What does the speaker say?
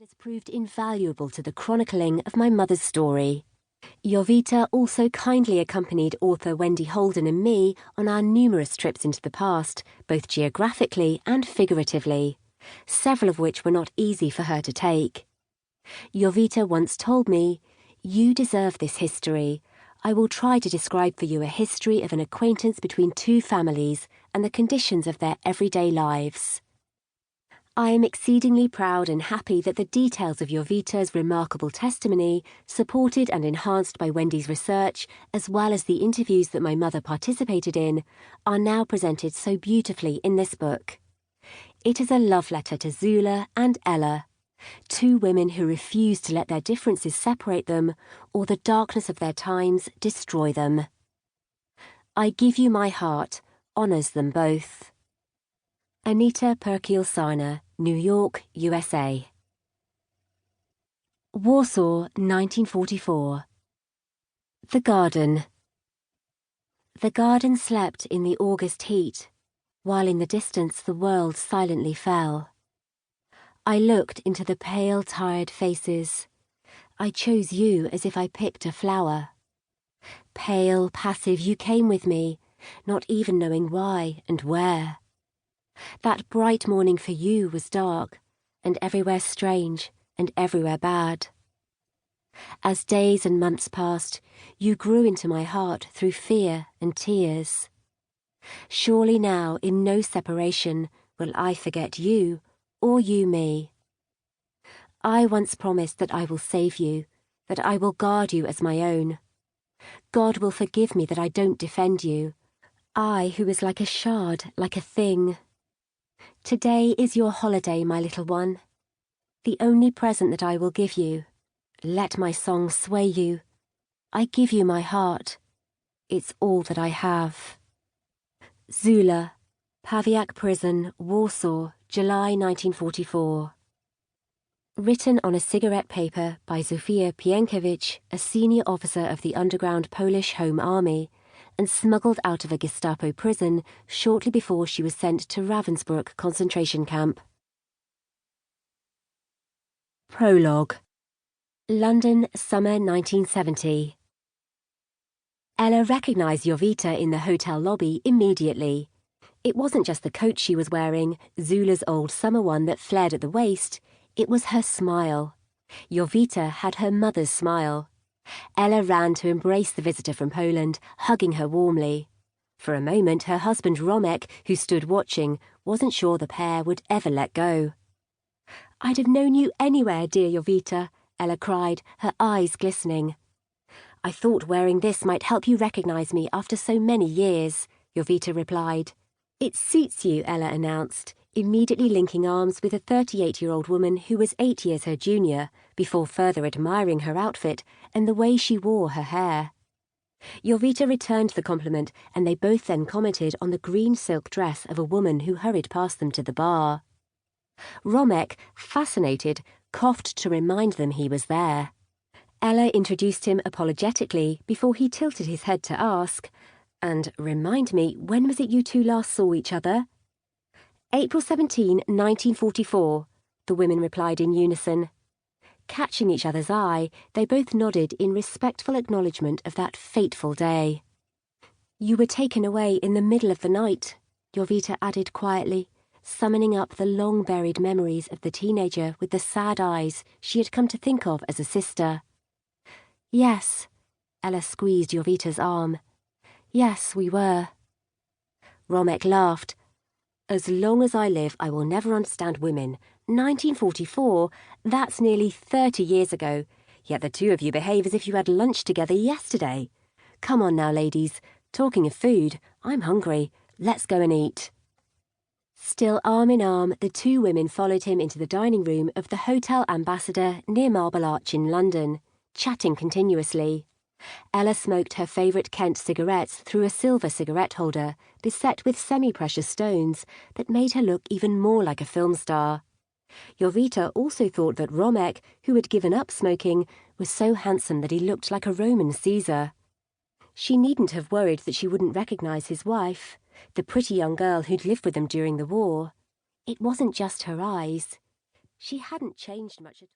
has proved invaluable to the chronicling of my mother's story. Jovita also kindly accompanied author Wendy Holden and me on our numerous trips into the past, both geographically and figuratively, several of which were not easy for her to take. Jovita once told me, "You deserve this history. I will try to describe for you a history of an acquaintance between two families and the conditions of their everyday lives." I am exceedingly proud and happy that the details of Jovita's remarkable testimony, supported and enhanced by Wendy's research, as well as the interviews that my mother participated in, are now presented so beautifully in this book. It is a love letter to Zula and Ella, two women who refuse to let their differences separate them or the darkness of their times destroy them. I Give You My Heart honours them both. Anita Perkiel-Sarner, New York, USA. Warsaw, 1944. The Garden. The garden slept in the August heat, while in the distance the world silently fell. I looked into the pale, tired faces. I chose you as if I picked a flower. Pale, passive, you came with me, not even knowing why and where. That bright morning for you was dark, and everywhere strange, and everywhere bad. As days and months passed, you grew into my heart through fear and tears. Surely now, in no separation, will I forget you, or you me. I once promised that I will save you, that I will guard you as my own. God will forgive me that I don't defend you, I who was like a shard, like a thing. Today is your holiday, my little one. The only present that I will give you. Let my song sway you. I give you my heart. It's all that I have. Zula, Pawiak Prison, Warsaw, July 1944. Written on a cigarette paper by Zofia Pienkiewicz, a senior officer of the underground Polish Home Army, and smuggled out of a Gestapo prison shortly before she was sent to Ravensbrück concentration camp. Prologue. London, summer 1970. Ella recognised Jovita in the hotel lobby immediately. It wasn't just the coat she was wearing, Zula's old summer one that flared at the waist, it was her smile. Jovita had her mother's smile. Ella ran to embrace the visitor from Poland, hugging her warmly. For a moment, her husband Romek, who stood watching, wasn't sure the pair would ever let go. "I'd have known you anywhere, dear Jovita," Ella cried, her eyes glistening. "I thought wearing this might help you recognise me after so many years," Jovita replied. "It suits you," Ella announced, immediately linking arms with a 38-year-old woman who was 8 years her junior, before further admiring her outfit and the way she wore her hair. Jovita returned the compliment, and they both then commented on the green silk dress of a woman who hurried past them to the bar. Romek, fascinated, coughed to remind them he was there. Ella introduced him apologetically before he tilted his head to ask, "And remind me, when was it you two last saw each other?" "April 17, 1944, the women replied in unison. Catching each other's eye, they both nodded in respectful acknowledgement of that fateful day. "You were taken away in the middle of the night," Jovita added quietly, summoning up the long-buried memories of the teenager with the sad eyes she had come to think of as a sister. "Yes," Ella squeezed Jovita's arm. "Yes, we were." Romek laughed. "As long as I live, I will never understand women. 1944, that's nearly 30 years ago, yet the two of you behave as if you had lunch together yesterday. Come on now, ladies. Talking of food, I'm hungry. Let's go and eat." Still arm in arm, the two women followed him into the dining room of the Hotel Ambassador near Marble Arch in London, chatting continuously. Ella smoked her favourite Kent cigarettes through a silver cigarette holder, beset with semi-precious stones, that made her look even more like a film star. Jovita also thought that Romek, who had given up smoking, was so handsome that he looked like a Roman Caesar. She needn't have worried that she wouldn't recognise his wife, the pretty young girl who'd lived with them during the war. It wasn't just her eyes. She hadn't changed much at all.